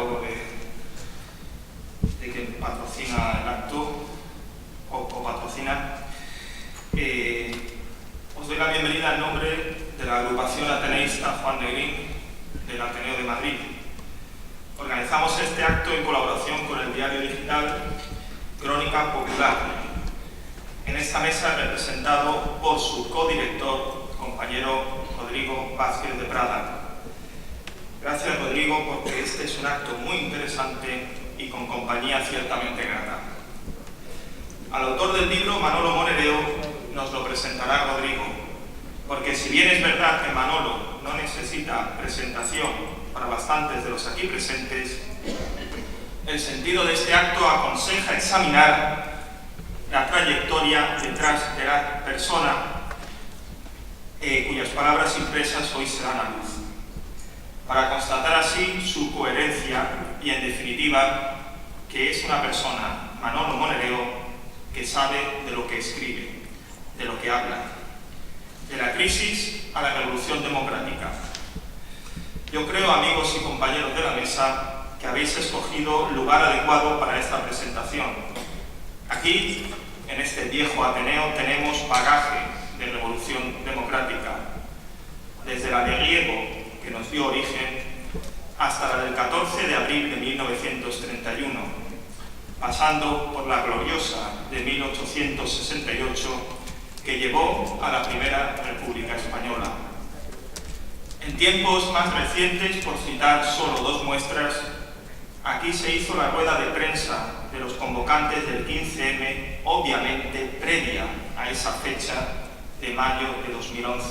encargado de quien patrocina el acto o copatrocina. Os doy la bienvenida en nombre de la agrupación ateneísta Juan Negrín del Ateneo de Madrid. Organizamos este acto en colaboración con el diario digital Crónica Popular. En esta mesa representado por su codirector, compañero Rodrigo Vázquez de Prada. Gracias, Rodrigo, porque este es un acto muy interesante y con compañía ciertamente grata. Al autor del libro, Manolo Monereo, nos lo presentará Rodrigo, porque si bien es verdad que Manolo no necesita presentación para bastantes de los aquí presentes, el sentido de este acto aconseja examinar la trayectoria detrás de la persona cuyas palabras impresas hoy se dan a luz, para constatar así su coherencia y, en definitiva, que es una persona, Manolo Monereo, que sabe de lo que escribe, de lo que habla, de la crisis a la revolución democrática. Yo creo, amigos y compañeros de la mesa, que habéis escogido lugar adecuado para esta presentación. Aquí, en este viejo Ateneo, tenemos bagaje de revolución democrática, desde la de Riego, que nos dio origen, hasta la del 14 de abril de 1931, pasando por la gloriosa de 1868, que llevó a la Primera República Española. En tiempos más recientes, por citar solo dos muestras, aquí se hizo la rueda de prensa de los convocantes del 15M, obviamente previa a esa fecha de mayo de 2011.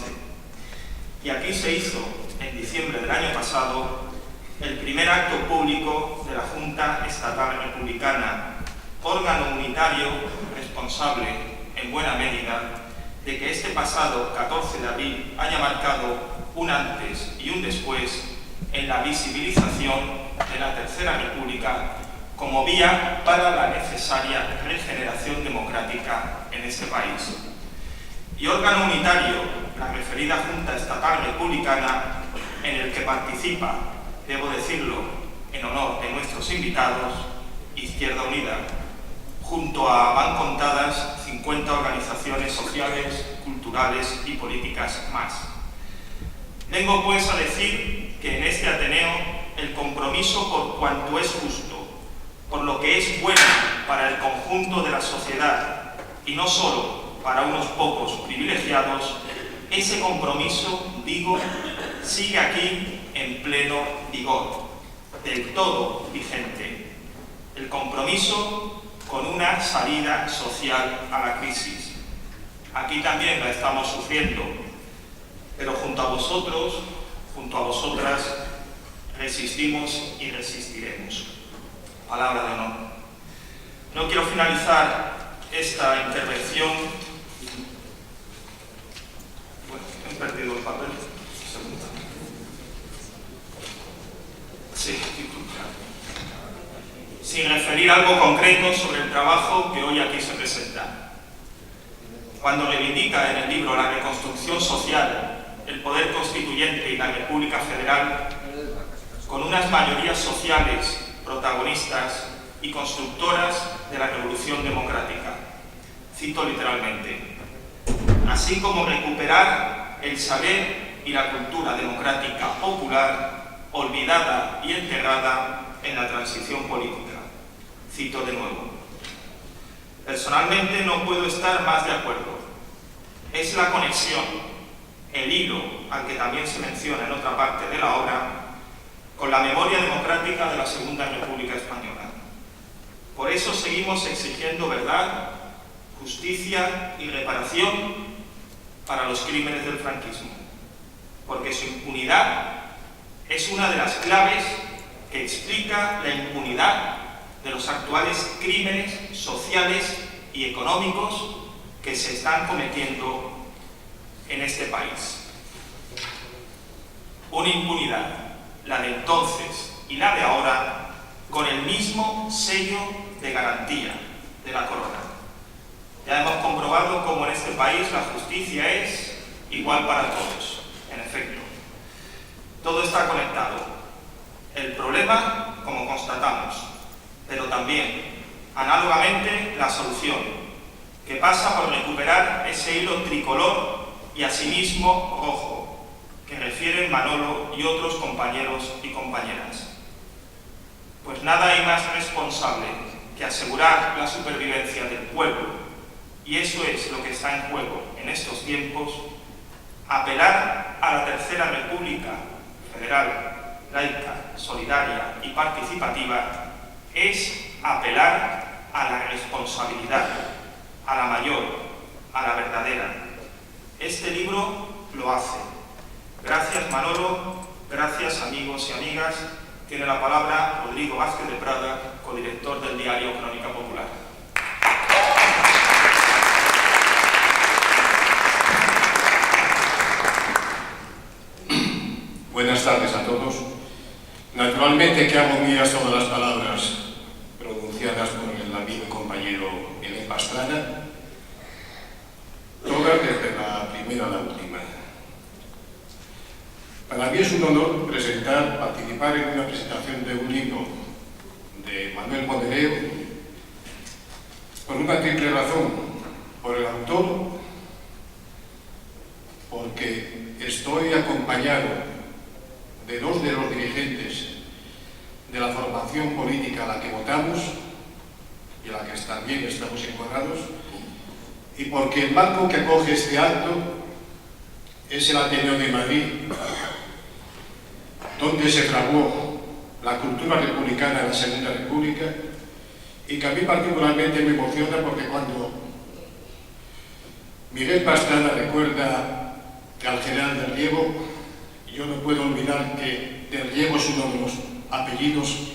Y aquí se hizo, en diciembre del año pasado, el primer acto público de la Junta Estatal Republicana, órgano unitario responsable, en buena medida, de que este pasado 14 de abril haya marcado un antes y un después en la visibilización de la Tercera República como vía para la necesaria regeneración democrática en este país. Y órgano unitario, la referida Junta Estatal Republicana, en el que participa, debo decirlo, en honor de nuestros invitados, Izquierda Unida, junto a van contadas 50 organizaciones sociales, culturales y políticas más. Vengo pues a decir que en este Ateneo el compromiso por cuanto es justo, por lo que es bueno para el conjunto de la sociedad y no solo para unos pocos privilegiados, ese compromiso, digo, sigue aquí en pleno vigor, del todo vigente. El compromiso con una salida social a la crisis. Aquí también la estamos sufriendo, pero junto a vosotros, junto a vosotras, resistimos y resistiremos. Palabra de honor. No quiero finalizar esta intervención. Bueno, he perdido el papel. Sí, sin referir algo concreto sobre el trabajo que hoy aquí se presenta. Cuando reivindica en el libro la reconstrucción social, el poder constituyente y la República Federal, con unas mayorías sociales protagonistas y constructoras de la revolución democrática. Cito literalmente: así como recuperar el saber y la cultura democrática popular, olvidada y enterrada en la transición política. Cito de nuevo. Personalmente no puedo estar más de acuerdo. Es la conexión, el hilo al que también se menciona en otra parte de la obra, con la memoria democrática de la Segunda República Española. Por eso seguimos exigiendo verdad, justicia y reparación para los crímenes del franquismo, porque su impunidad es una de las claves que explica la impunidad de los actuales crímenes sociales y económicos que se están cometiendo en este país. Una impunidad, la de entonces y la de ahora, con el mismo sello de garantía de la corona. Ya hemos comprobado cómo en este país la justicia es igual para todos, en efecto. Todo está conectado. El problema, como constatamos, pero también, análogamente, la solución, que pasa por recuperar ese hilo tricolor y asimismo rojo, que refieren Manolo y otros compañeros y compañeras. Pues nada hay más responsable que asegurar la supervivencia del pueblo, y eso es lo que está en juego en estos tiempos, apelar a la Tercera República federal, laica, solidaria y participativa es apelar a la responsabilidad, a la mayor, a la verdadera. Este libro lo hace. Gracias, Manolo, gracias, amigos y amigas. Tiene la palabra Rodrigo Vázquez de Prada, codirector del diario Crónica Popular. Buenas tardes a todos. Naturalmente que hago mías todas las palabras pronunciadas por el amigo y compañero Belén Pastrana, todas desde la primera a la última. Para mí es un honor participar en una presentación de un libro de Manuel Monereo por una triple razón: por el autor, porque estoy acompañado de dos de los dirigentes de la formación política a la que votamos y a la que también estamos encuadrados, y porque el marco que acoge este acto es el Ateneo de Madrid, donde se fraguó la cultura republicana de la Segunda República, y que a mí particularmente me emociona porque cuando Miguel Pastrana recuerda al general del Riego, yo no puedo olvidar que del Riego es uno de los apellidos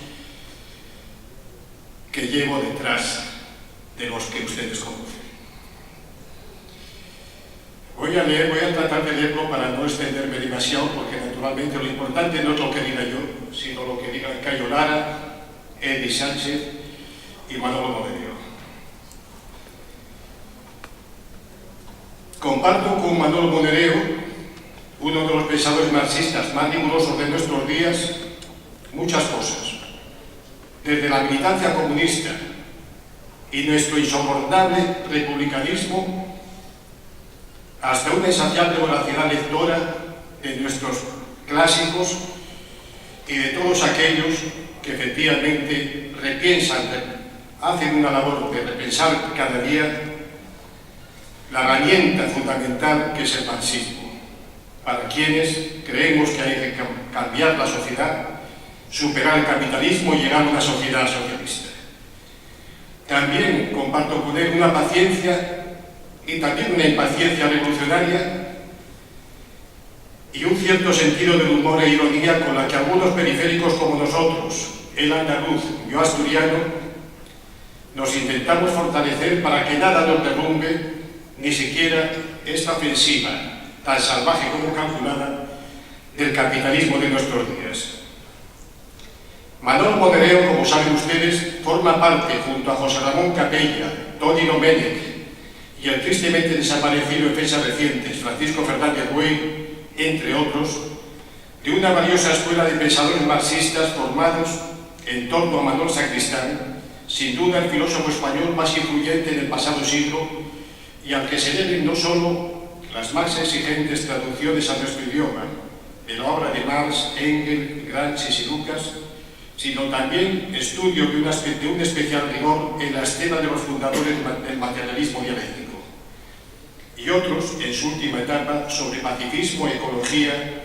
que llevo detrás de los que ustedes conocen. Voy a tratar de leerlo para no extenderme demasiado, porque naturalmente lo importante no es lo que diga yo, sino lo que digan Cayo Lara, Eddie Sánchez y Manolo Monereo. Comparto con Manolo Monereo, uno de los pensadores marxistas más rigurosos de nuestros días, muchas cosas. Desde la militancia comunista y nuestro insoportable republicanismo hasta una insaciable voracidad lectora de nuestros clásicos y de todos aquellos que efectivamente hacen una labor de repensar cada día la herramienta fundamental que es el marxismo, para quienes creemos que hay que cambiar la sociedad, superar el capitalismo y llegar a una sociedad socialista. También comparto con él una paciencia y también una impaciencia revolucionaria y un cierto sentido del humor e ironía con la que algunos periféricos como nosotros, él andaluz, yo asturiano, nos intentamos fortalecer para que nada nos derrumbe, ni siquiera esta ofensiva tan salvaje como calculada del capitalismo de nuestros días. Manolo Monereo, como saben ustedes, forma parte, junto a José Ramón Capella, Toni Domenech y el tristemente desaparecido en fechas recientes Francisco Fernández Güell, entre otros, de una valiosa escuela de pensadores marxistas formados en torno a Manuel Sacristán, sin duda el filósofo español más influyente del pasado siglo, y al que se deben no solo las más exigentes traducciones a nuestro idioma de la obra de Marx, Engels, Gramsci y Lucas, sino también estudio de un especial rigor en la escena de los fundadores del materialismo dialéctico, y otros, en su última etapa, sobre pacifismo, ecología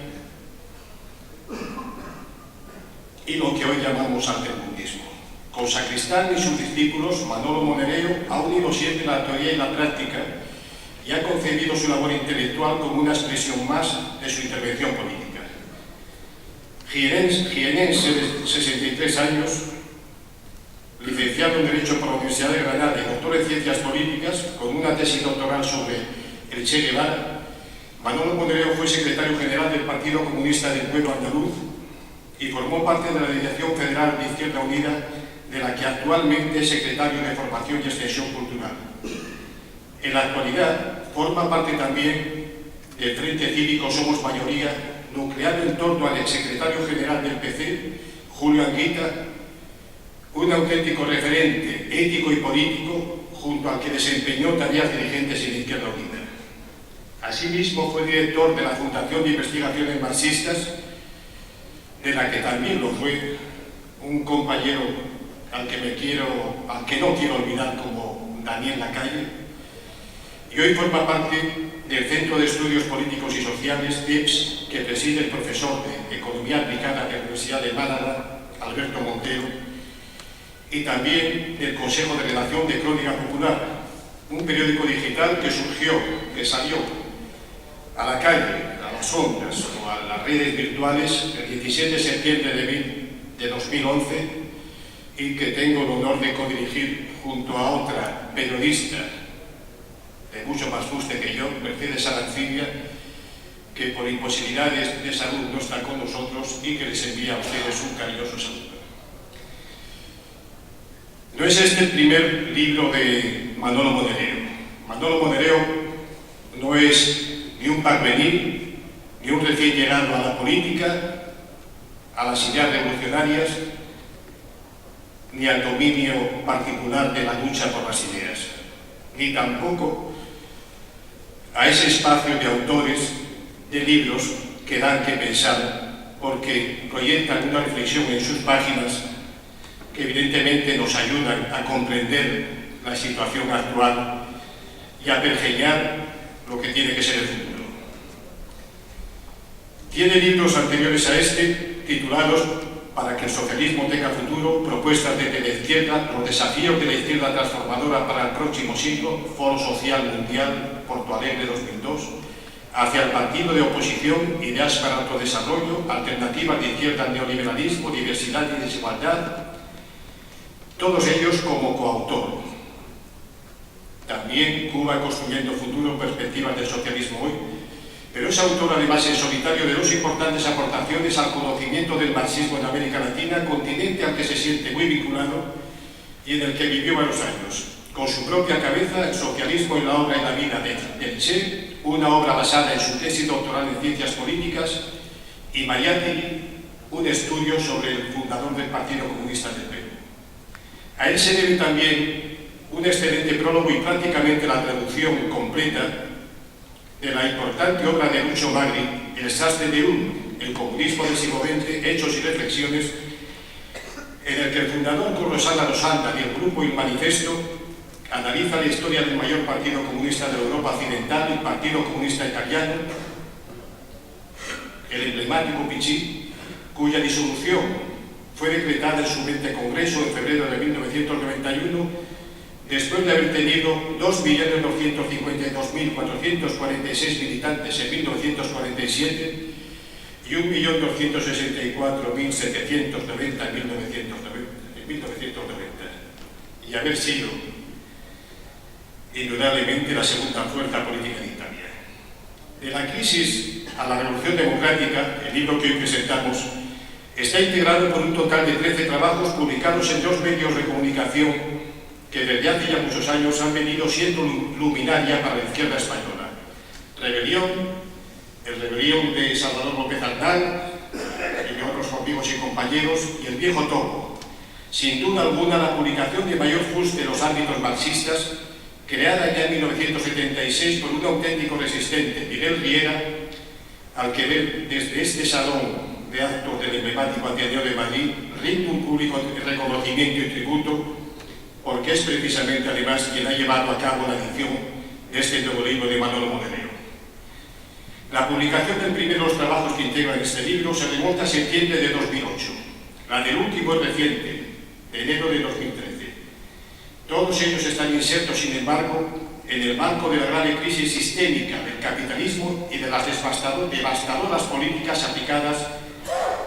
y lo que hoy llamamos altermundismo. Con Sacristán y sus discípulos, Manolo Monereo ha unido siempre la teoría y la práctica y ha concebido su labor intelectual como una expresión más de su intervención política. Jienense de 63 años, licenciado en Derecho por la Universidad de Granada y doctor en Ciencias Políticas, con una tesis doctoral sobre el Che Guevara, Manolo Monereo fue secretario general del Partido Comunista del Pueblo Andaluz y formó parte de la Dirección Federal de Izquierda Unida, de la que actualmente es secretario de Formación y Extensión Cultural. En la actualidad forma parte también del Frente Cívico Somos Mayoría, nucleado en torno al exsecretario general del PC, Julio Anguita, un auténtico referente ético y político junto al que desempeñó tareas dirigentes en Izquierda Unida. Asimismo, fue director de la Fundación de Investigaciones Marxistas, de la que también lo fue un compañero al que no quiero olvidar como Daniel Lacalle, y hoy forma parte del Centro de Estudios Políticos y Sociales, CEPS, que preside el profesor de Economía Aplicada de la Universidad de Málaga, Alberto Montero, y también del Consejo de Redacción de Crónica Popular, un periódico digital que salió a la calle, a las ondas o a las redes virtuales el 17 de septiembre de 2011 y que tengo el honor de codirigir junto a otra periodista de mucho más fuste que yo, Mercedes Arancibia, que por imposibilidades de salud no está con nosotros y que les envía a ustedes un cariñoso saludo. No es este el primer libro de Manolo Monereo. Manolo Monereo no es ni un porvenir, ni un recién llegado a la política, a las ideas revolucionarias, ni al dominio particular de la lucha por las ideas, ni tampoco a ese espacio de autores de libros que dan que pensar, porque proyectan una reflexión en sus páginas que evidentemente nos ayudan a comprender la situación actual y a pergeñar lo que tiene que ser el futuro. Tiene libros anteriores a este, titulados Para que el socialismo tenga futuro, propuestas desde la izquierda, los desafíos de la izquierda transformadora para el próximo siglo, Foro Social Mundial, Porto Alegre 2002, hacia el partido de oposición, ideas para el autodesarrollo, alternativas de izquierda al neoliberalismo, diversidad y desigualdad, todos ellos como coautor. También Cuba construyendo futuro, perspectivas del socialismo hoy, pero es autor además en solitario de dos importantes aportaciones al conocimiento del marxismo en América Latina, continente al que se siente muy vinculado y en el que vivió varios años. Con su propia cabeza, El socialismo en la obra y la vida de Che, una obra basada en su tesis doctoral en ciencias políticas, y Mayátegui, un estudio sobre el fundador del Partido Comunista del Perú. A él se debe también un excelente prólogo y prácticamente la traducción completa de la importante obra de Lucho Magri, El sastre de Un, el comunismo del siglo XX, hechos y reflexiones, en el que el fundador Carlos Álvaro Sanda y el grupo Il Manifesto analiza la historia del mayor partido comunista de la Europa occidental, el Partido Comunista Italiano, el emblemático PCI, cuya disolución fue decretada en su 20 Congreso en febrero de 1991, después de haber tenido 2.252.446 militantes en 1947 y 1.264.790 en 1990, y haber sido indudablemente la segunda fuerza política de Italia. De la crisis a la revolución democrática, el libro que hoy presentamos está integrado por un total de 13 trabajos publicados en 2 medios de comunicación que desde hace ya muchos años han venido siendo luminaria para la izquierda española. Rebelión, el Rebelión de Salvador López Arnal, y de otros amigos y compañeros, y el Viejo Topo. Sin duda alguna, la publicación de mayor fuste de los ámbitos marxistas, creada ya en 1976 por un auténtico resistente, Miguel Riera, al que ver desde este salón de actos del emblemático Ateneo de Madrid rinde un público reconocimiento y tributo, porque es precisamente además quien ha llevado a cabo la edición de este nuevo libro de Manolo Monereo. La publicación del primero de los trabajos que integran este libro se remonta a septiembre de 2008. La del último es reciente, de enero de 2013. Todos ellos están insertos, sin embargo, en el marco de la grave crisis sistémica del capitalismo y de las devastadoras políticas aplicadas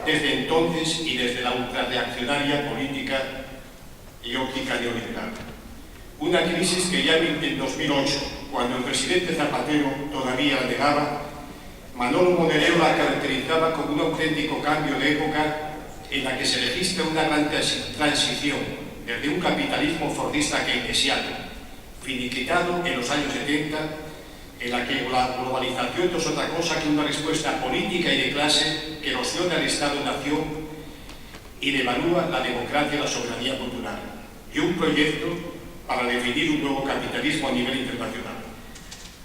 desde entonces y desde la ultrarreaccionaria política y óptica neoliberal. Una crisis que ya en 2008, cuando el presidente Zapatero todavía la negaba, Manolo Monereo la caracterizaba como un auténtico cambio de época en la que se registra una gran transición desde un capitalismo fordista keynesiano, finiquitado en los años 70, en la que la globalización no es otra cosa que una respuesta política y de clase que erosiona el Estado-Nación y devalúa la democracia y la soberanía cultural, y un proyecto para definir un nuevo capitalismo a nivel internacional.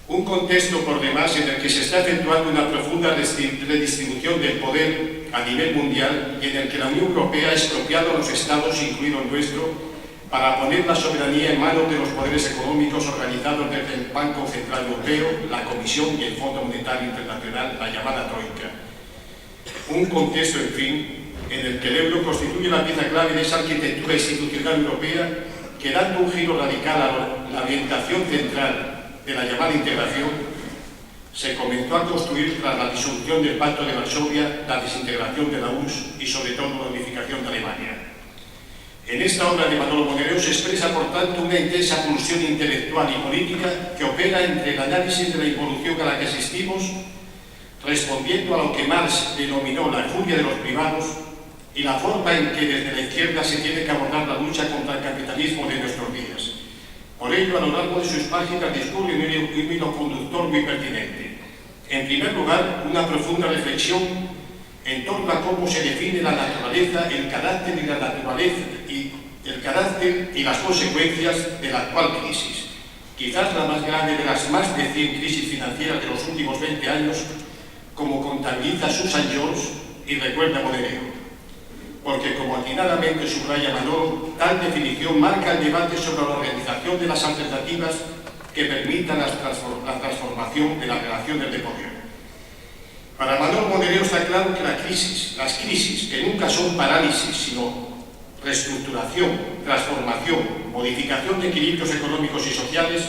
Un contexto, por demás, en el que se está efectuando una profunda redistribución del poder a nivel mundial y en el que la Unión Europea ha expropiado a los Estados, incluido el nuestro, para poner la soberanía en manos de los poderes económicos organizados desde el Banco Central Europeo, la Comisión y el Fondo Monetario Internacional, la llamada Troika. Un contexto, en fin, en el que el euro constituye la pieza clave de esa arquitectura institucional europea que, dando un giro radical a la orientación central de la llamada integración, se comenzó a construir tras la disolución del Pacto de Varsovia, la desintegración de la URSS y sobre todo la unificación de Alemania. En esta obra de Manolo Monereo se expresa, por tanto, una intensa pulsión intelectual y política que opera entre el análisis de la involución a la que asistimos, respondiendo a lo que Marx denominó la furia de los privados, y la forma en que desde la izquierda se tiene que abordar la lucha contra el capitalismo de nuestros días. Por ello, a lo largo de sus páginas discurre un hilo conductor muy pertinente. En primer lugar, una profunda reflexión en torno a cómo se define la naturaleza, el carácter y las consecuencias de la actual crisis. Quizás la más grande de las más de 100 crisis financieras de los últimos 20 años, como contabiliza Susan Jones y recuerda Monereo. Porque, como atinadamente subraya Manolo, tal definición marca el debate sobre la organización de las alternativas que permitan la transformación de las relaciones de poder. Para Manolo Monereo está claro que las crisis, que nunca son parálisis, sino reestructuración, transformación, modificación de equilibrios económicos y sociales,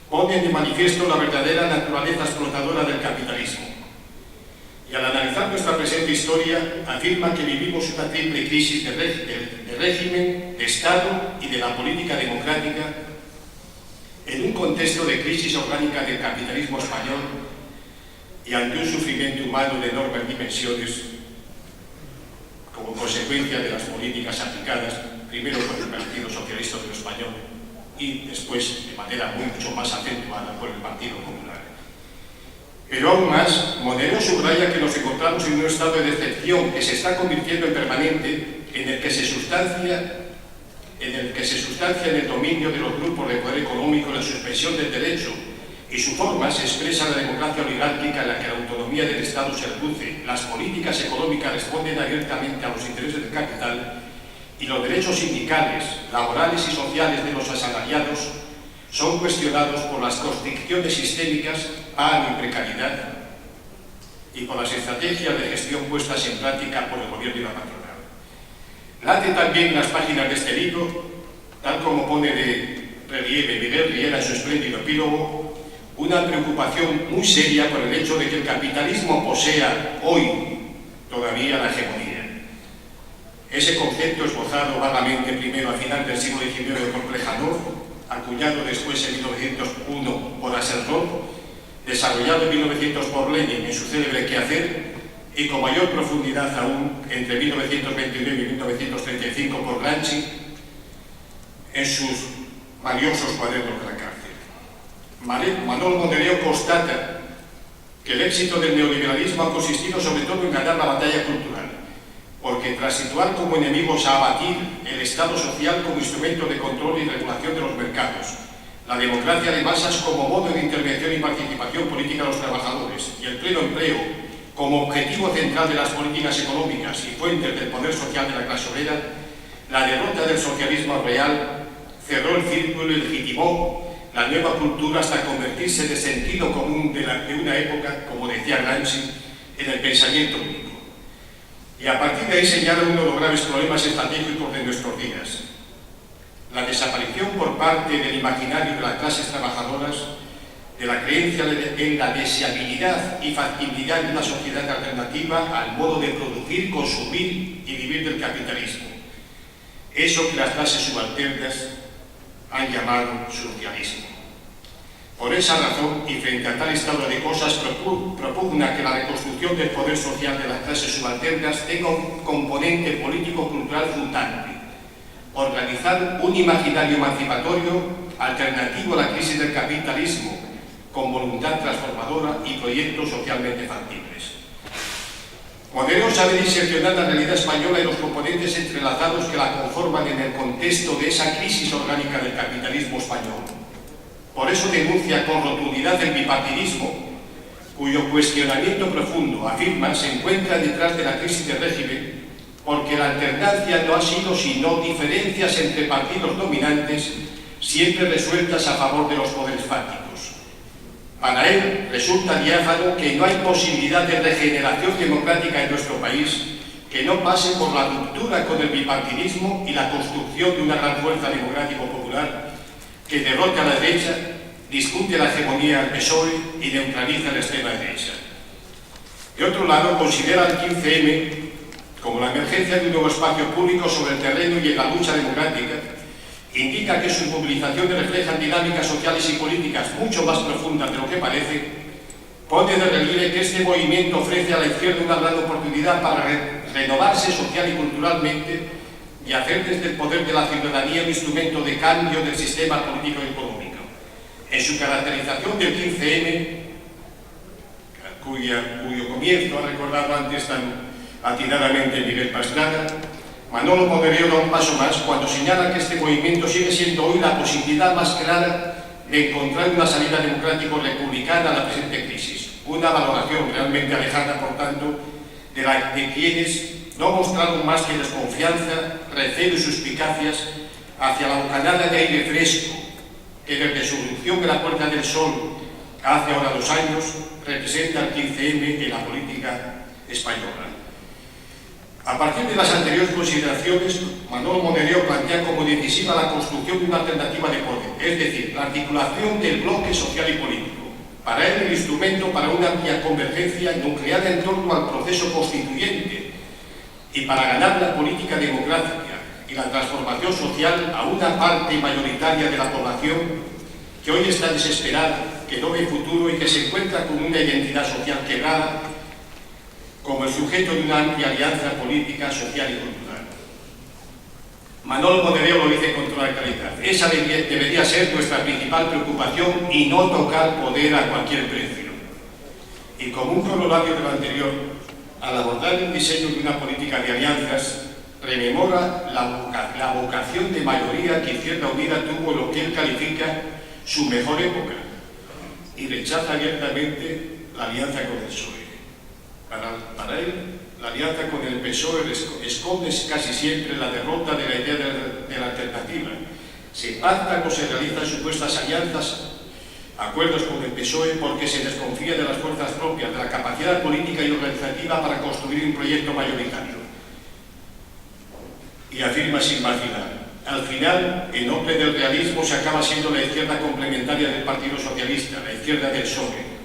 ponen de manifiesto la verdadera naturaleza explotadora del capitalismo. Y al analizar nuestra presente historia, afirma que vivimos una triple crisis de régimen, de Estado y de la política democrática en un contexto de crisis orgánica del capitalismo español y ante un sufrimiento humano de enormes dimensiones como consecuencia de las políticas aplicadas primero por el Partido Socialista Obrero Español y después, de manera mucho más acentuada, por el Partido Popular. Pero aún más, Monereo subraya que nos encontramos en un estado de decepción que se está convirtiendo en permanente, en el que se sustancia en el dominio de los grupos de poder económico, la suspensión del derecho y su forma se expresa en la democracia oligárquica en la que la autonomía del Estado se reduce, las políticas económicas responden abiertamente a los intereses del capital y los derechos sindicales, laborales y sociales de los asalariados son cuestionados por las constricciones sistémicas, paro y precariedad y por las estrategias de gestión puestas en práctica por el gobierno y la patronal. Late también en las páginas de este libro, tal como pone de relieve Miguel Riera en su espléndido epílogo, una preocupación muy seria por el hecho de que el capitalismo posea hoy todavía la hegemonía. Ese concepto esbozado vagamente primero a final del siglo XIX por Plejánov, acuñado después en 1901 por Asserdoll, desarrollado en 1900 por Lenin en su célebre Quehacer y con mayor profundidad aún entre 1929 y 1935 por Gramsci en sus valiosos cuadernos de la cárcel. Manolo Monereo constata que el éxito del neoliberalismo ha consistido sobre todo en ganar la batalla cultural, porque tras situar como enemigos a abatir el Estado social como instrumento de control y regulación de los mercados, la democracia de masas como modo de intervención y participación política de los trabajadores y el pleno empleo como objetivo central de las políticas económicas y fuentes del poder social de la clase obrera, la derrota del socialismo real cerró el círculo y legitimó la nueva cultura hasta convertirse de sentido común de una época, como decía Gramsci, en el pensamiento único. Y a partir de ahí señala uno de los graves problemas estratégicos de nuestros días. La desaparición por parte del imaginario de las clases trabajadoras de la creencia en la deseabilidad y factibilidad de una sociedad alternativa al modo de producir, consumir y vivir del capitalismo. Eso que las clases subalternas han llamado socialismo. Por esa razón, y frente a tal estado de cosas, propugna que la reconstrucción del poder social de las clases subalternas tenga un componente político-cultural fundante, organizar un imaginario emancipatorio alternativo a la crisis del capitalismo, con voluntad transformadora y proyectos socialmente factibles. Monedero sabe diseccionar la realidad española y los componentes entrelazados que la conforman en el contexto de esa crisis orgánica del capitalismo español. Por eso denuncia con rotundidad el bipartidismo, cuyo cuestionamiento profundo, afirma, se encuentra detrás de la crisis del régimen, porque la alternancia no ha sido sino diferencias entre partidos dominantes, siempre resueltas a favor de los poderes fácticos. Para él resulta diáfano que no hay posibilidad de regeneración democrática en nuestro país que no pase por la ruptura con el bipartidismo y la construcción de una gran fuerza democrático-popular que derrote a la derecha, discute la hegemonía del PSOE y neutraliza a la extrema derecha. De otro lado, considera el 15M como la emergencia de un nuevo espacio público sobre el terreno y en la lucha democrática. Indica que sus movilizaciones reflejan dinámicas sociales y políticas mucho más profundas de lo que parece. Pone de relieve que este movimiento ofrece a la izquierda una gran oportunidad para renovarse social y culturalmente y hacer desde el poder de la ciudadanía un instrumento de cambio del sistema político y económico. En su caracterización del 15M, cuyo comienzo ha recordado antes tan atinadamente Miguel Pastrana, Manolo Monedero da un paso más cuando señala que este movimiento sigue siendo hoy la posibilidad más clara de encontrar una salida democrático-republicana a la presente crisis. Una valoración realmente alejada, por tanto, de quienes no mostraron más que desconfianza, recelo y suspicacias hacia la bocanada de aire fresco que desde su irrupción en la Puerta del Sol hace ahora 2 años representa el 15M en la política española. A partir de las anteriores consideraciones, Manolo Monedero plantea como decisiva la construcción de una alternativa de poder, es decir, la articulación del bloque social y político. Para él, el instrumento para una amplia convergencia nuclear en torno al proceso constituyente y para ganar la política democrática y la transformación social a una parte mayoritaria de la población que hoy está desesperada, que no ve futuro y que se encuentra con una identidad social quebrada como el sujeto de una amplia alianza política, social y cultural. Manolo Monedero lo dice con toda claridad. Esa debería ser nuestra principal preocupación y no tocar poder a cualquier precio. Y como un corolario de lo anterior, al abordar el diseño de una política de alianzas, rememora la vocación de mayoría que Izquierda Unida tuvo en lo que él califica su mejor época y rechaza abiertamente la alianza con el PSOE. Para él, la alianza con el PSOE esconde casi siempre la derrota de la idea de la alternativa. Se pactan o se realizan supuestas alianzas, acuerdos con el PSOE porque se desconfía de las fuerzas propias, de la capacidad política y organizativa para construir un proyecto mayoritario. Y afirma sin vacilar: al final, en nombre del realismo, se acaba siendo la izquierda complementaria del Partido Socialista, la izquierda del PSOE.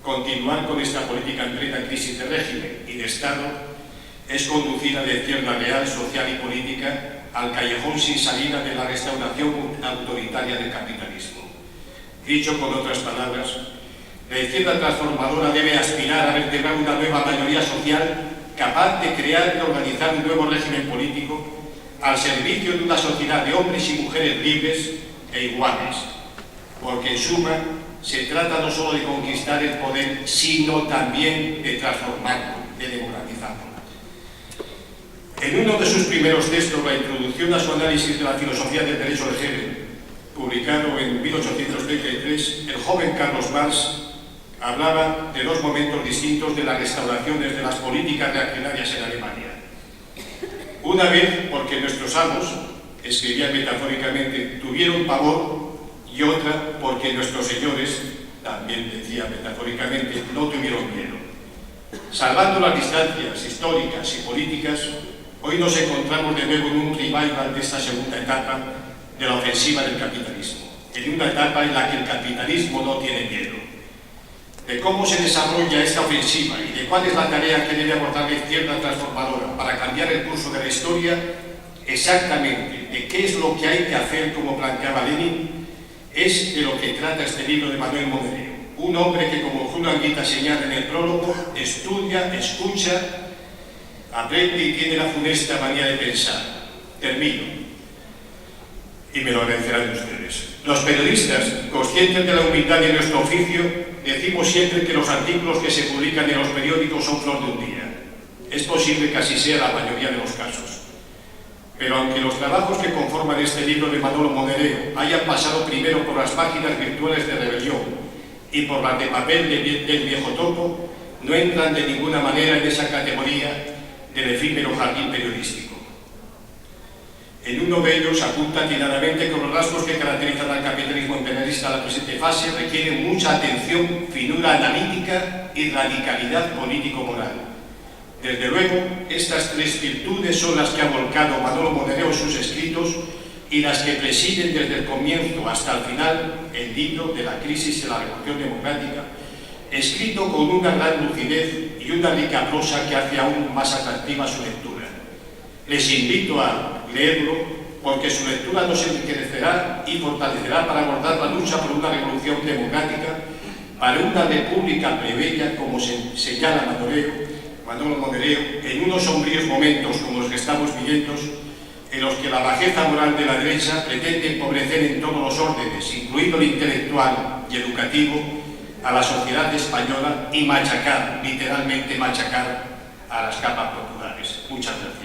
Continuar con esta política en plena crisis de régimen y de Estado es conducir a la izquierda real, social y política al callejón sin salida de la restauración autoritaria del capitalismo. Dicho con otras palabras, la izquierda transformadora debe aspirar a vertebrar una nueva mayoría social capaz de crear y organizar un nuevo régimen político al servicio de una sociedad de hombres y mujeres libres e iguales, porque en suma se trata no solo de conquistar el poder, sino también de transformarlo, de democratizarlo. En uno de sus primeros textos, la introducción a su análisis de la filosofía del derecho de género, publicado en 1833, el joven Carlos Marx hablaba de 2 momentos distintos de las restauraciones de las políticas reaccionarias en Alemania. Una vez porque nuestros amos, escribía metafóricamente, tuvieron pavor, y otra porque nuestros señores, también decía metafóricamente, no tuvieron miedo. Salvando las distancias históricas y políticas, hoy nos encontramos de nuevo en un revival de esta segunda etapa de la ofensiva del capitalismo, en una etapa en la que el capitalismo no tiene miedo. De cómo se desarrolla esta ofensiva y de cuál es la tarea que debe abordar la izquierda transformadora para cambiar el curso de la historia, exactamente de qué es lo que hay que hacer, como planteaba Lenin, es de lo que trata este libro de Manuel Monedero, un hombre que, como Julio Anguita señala en el prólogo, estudia, escucha, aprende y tiene la funesta manía de pensar. Termino, y me lo agradecerán ustedes. Los periodistas, conscientes de la humildad de nuestro oficio, decimos siempre que los artículos que se publican en los periódicos son flor de un día. Es posible que así sea la mayoría de los casos. Pero aunque los trabajos que conforman este libro de Manolo Monereo hayan pasado primero por las páginas virtuales de Rebelión y por las de papel del Viejo Topo, no entran de ninguna manera en esa categoría del efímero jardín periodístico. En uno de ellos apunta atinadamente que los rasgos que caracterizan al capitalismo imperialista de la presente fase requieren mucha atención, finura analítica y radicalidad político-moral. Desde luego, estas tres virtudes son las que ha volcado Manolo Monereo en sus escritos y las que presiden desde el comienzo hasta el final el libro de la crisis de la Revolución Democrática, escrito con una gran lucidez y una rica prosa que hace aún más atractiva su lectura. Les invito a leerlo porque su lectura nos enriquecerá y fortalecerá para abordar la lucha por una revolución democrática, para una república plebeya, como señala Manolo Monereo, en unos sombríos momentos como los que estamos viviendo, en los que la bajeza moral de la derecha pretende empobrecer en todos los órdenes, incluido el intelectual y educativo, a la sociedad española y machacar, literalmente machacar, a las capas populares. Muchas gracias.